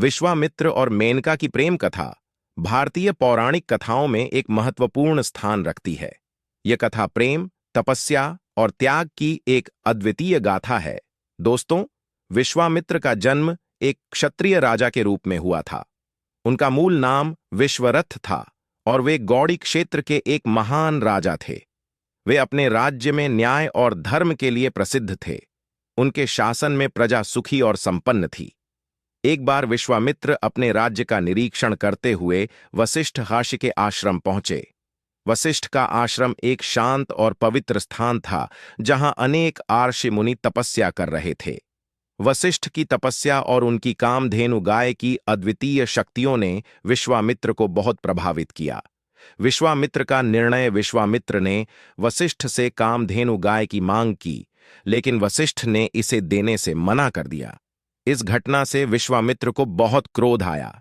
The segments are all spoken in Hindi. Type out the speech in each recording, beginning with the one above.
विश्वामित्र और मेनका की प्रेम कथा भारतीय पौराणिक कथाओं में एक महत्वपूर्ण स्थान रखती है। यह कथा प्रेम, तपस्या और त्याग की एक अद्वितीय गाथा है। दोस्तों, विश्वामित्र का जन्म एक क्षत्रिय राजा के रूप में हुआ था। उनका मूल नाम विश्वरथ था और वे गौड़ी क्षेत्र के एक महान राजा थे। वे अपने राज्य में न्याय और धर्म के लिए प्रसिद्ध थे। उनके शासन में प्रजा सुखी और संपन्न थी। एक बार विश्वामित्र अपने राज्य का निरीक्षण करते हुए वशिष्ठ ऋषि के आश्रम पहुंचे। वशिष्ठ का आश्रम एक शांत और पवित्र स्थान था, जहां अनेक आर्षि मुनि तपस्या कर रहे थे। वशिष्ठ की तपस्या और उनकी कामधेनु गाय की अद्वितीय शक्तियों ने विश्वामित्र को बहुत प्रभावित किया। विश्वामित्र का निर्णय विश्वामित्र ने वशिष्ठ से कामधेनु गाय की मांग की, लेकिन वशिष्ठ ने इसे देने से मना कर दिया। इस घटना से विश्वामित्र को बहुत क्रोध आया,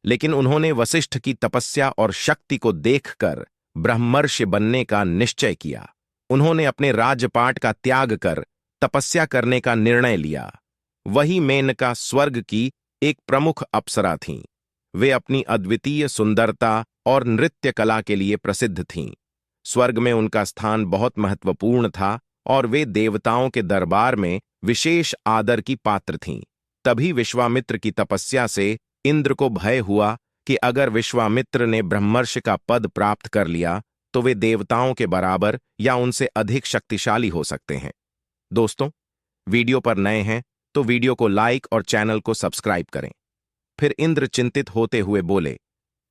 लेकिन उन्होंने वशिष्ठ की तपस्या और शक्ति को देखकर ब्रह्मर्षि बनने का निश्चय किया। उन्होंने अपने राजपाट का त्याग कर तपस्या करने का निर्णय लिया। वही मेनका स्वर्ग की एक प्रमुख अप्सरा थीं। वे अपनी अद्वितीय सुंदरता और नृत्य कला के लिए प्रसिद्ध थीं। स्वर्ग में उनका स्थान बहुत महत्वपूर्ण था और वे देवताओं के दरबार में विशेष आदर की पात्र थीं। तभी विश्वामित्र की तपस्या से इंद्र को भय हुआ कि अगर विश्वामित्र ने ब्रह्मर्षि का पद प्राप्त कर लिया तो वे देवताओं के बराबर या उनसे अधिक शक्तिशाली हो सकते हैं। दोस्तों, वीडियो पर नए हैं तो वीडियो को लाइक और चैनल को सब्सक्राइब करें। फिर इंद्र चिंतित होते हुए बोले,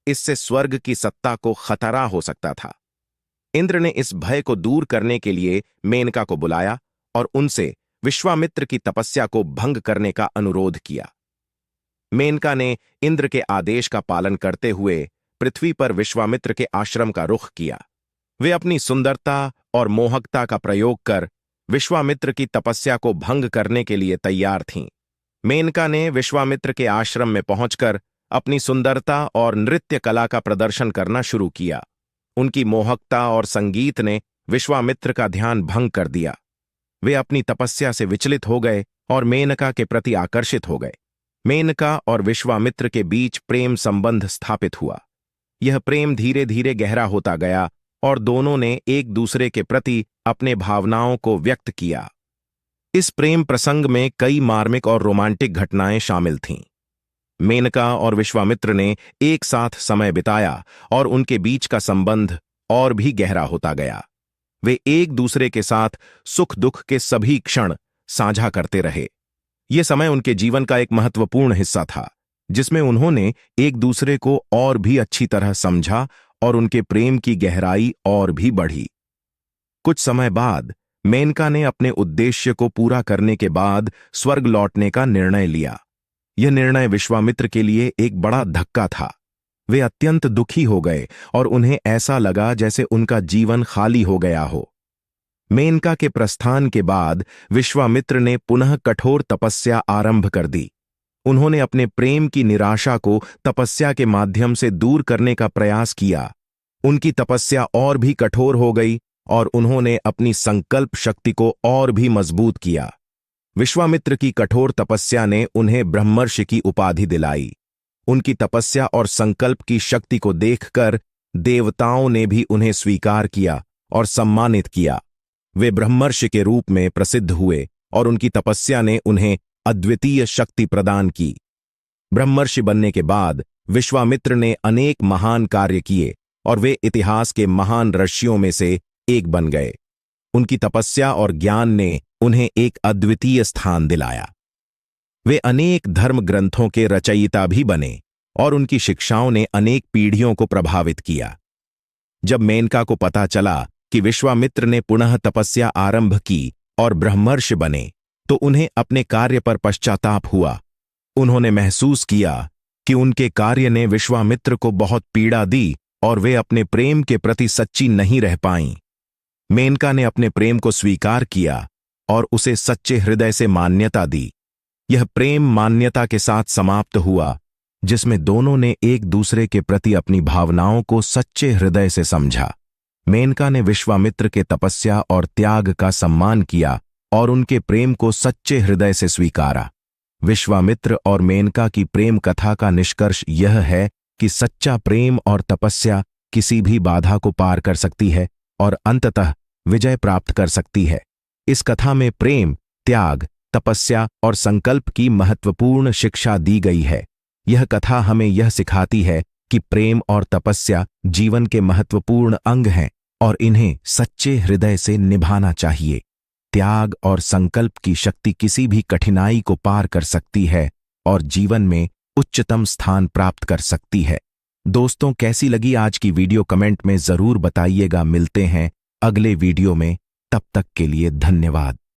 इससे स्वर्ग की सत्ता को खतरा हो सकता था। इंद्र ने इस भय को दूर करने के लिए मेनका को बुलाया और उनसे विश्वामित्र की तपस्या को भंग करने का अनुरोध किया। मेनका ने इंद्र के आदेश का पालन करते हुए पृथ्वी पर विश्वामित्र के आश्रम का रुख किया। वे अपनी सुंदरता और मोहकता का प्रयोग कर विश्वामित्र की तपस्या को भंग करने के लिए तैयार थीं। मेनका ने विश्वामित्र के आश्रम में पहुंचकर अपनी सुंदरता और नृत्य कला का प्रदर्शन करना शुरू किया। उनकी मोहकता और संगीत ने विश्वामित्र का ध्यान भंग कर दिया। वे अपनी तपस्या से विचलित हो गए और मेनका के प्रति आकर्षित हो गए। मेनका और विश्वामित्र के बीच प्रेम संबंध स्थापित हुआ। यह प्रेम धीरे धीरे गहरा होता गया और दोनों ने एक दूसरे के प्रति अपने भावनाओं को व्यक्त किया। इस प्रेम प्रसंग में कई मार्मिक और रोमांटिक घटनाएं शामिल थीं। मेनका और विश्वामित्र ने एक साथ समय बिताया और उनके बीच का संबंध और भी गहरा होता गया। वे एक दूसरे के साथ सुख दुख के सभी क्षण साझा करते रहे। यह समय उनके जीवन का एक महत्वपूर्ण हिस्सा था, जिसमें उन्होंने एक दूसरे को और भी अच्छी तरह समझा और उनके प्रेम की गहराई और भी बढ़ी। कुछ समय बाद मेनका ने अपने उद्देश्य को पूरा करने के बाद स्वर्ग लौटने का निर्णय लिया। यह निर्णय विश्वामित्र के लिए एक बड़ा धक्का था। वे अत्यंत दुखी हो गए और उन्हें ऐसा लगा जैसे उनका जीवन खाली हो गया हो। मेनका के प्रस्थान के बाद विश्वामित्र ने पुनः कठोर तपस्या आरंभ कर दी। उन्होंने अपने प्रेम की निराशा को तपस्या के माध्यम से दूर करने का प्रयास किया। उनकी तपस्या और भी कठोर हो गई और उन्होंने अपनी संकल्प शक्ति को और भी मजबूत किया। विश्वामित्र की कठोर तपस्या ने उन्हें ब्रह्मर्षि की उपाधि दिलाई। उनकी तपस्या और संकल्प की शक्ति को देखकर देवताओं ने भी उन्हें स्वीकार किया और सम्मानित किया। वे ब्रह्मर्षि के रूप में प्रसिद्ध हुए और उनकी तपस्या ने उन्हें अद्वितीय शक्ति प्रदान की। ब्रह्मर्षि बनने के बाद विश्वामित्र ने अनेक महान कार्य किए और वे इतिहास के महान ऋषियों में से एक बन गए। उनकी तपस्या और ज्ञान ने उन्हें एक अद्वितीय स्थान दिलाया। वे अनेक धर्म ग्रंथों के रचयिता भी बने और उनकी शिक्षाओं ने अनेक पीढ़ियों को प्रभावित किया। जब मेनका को पता चला कि विश्वामित्र ने पुनः तपस्या आरंभ की और ब्रह्मर्षि बने, तो उन्हें अपने कार्य पर पश्चाताप हुआ। उन्होंने महसूस किया कि उनके कार्य ने विश्वामित्र को बहुत पीड़ा दी और वे अपने प्रेम के प्रति सच्ची नहीं रह पाईं। मेनका ने अपने प्रेम को स्वीकार किया और उसे सच्चे हृदय से मान्यता दी। यह प्रेम मान्यता के साथ समाप्त हुआ, जिसमें दोनों ने एक दूसरे के प्रति अपनी भावनाओं को सच्चे हृदय से समझा। मेनका ने विश्वामित्र के तपस्या और त्याग का सम्मान किया और उनके प्रेम को सच्चे हृदय से स्वीकारा। विश्वामित्र और मेनका की प्रेम कथा का निष्कर्ष यह है कि सच्चा प्रेम और तपस्या किसी भी बाधा को पार कर सकती है और अंततः विजय प्राप्त कर सकती है। इस कथा में प्रेम, त्याग, तपस्या और संकल्प की महत्वपूर्ण शिक्षा दी गई है। यह कथा हमें यह सिखाती है कि प्रेम और तपस्या जीवन के महत्वपूर्ण अंग हैं और इन्हें सच्चे हृदय से निभाना चाहिए। त्याग और संकल्प की शक्ति किसी भी कठिनाई को पार कर सकती है और जीवन में उच्चतम स्थान प्राप्त कर सकती है। दोस्तों, कैसी लगी आज की वीडियो कमेंट में जरूर बताइएगा। मिलते हैं अगले वीडियो में, तब तक के लिए धन्यवाद।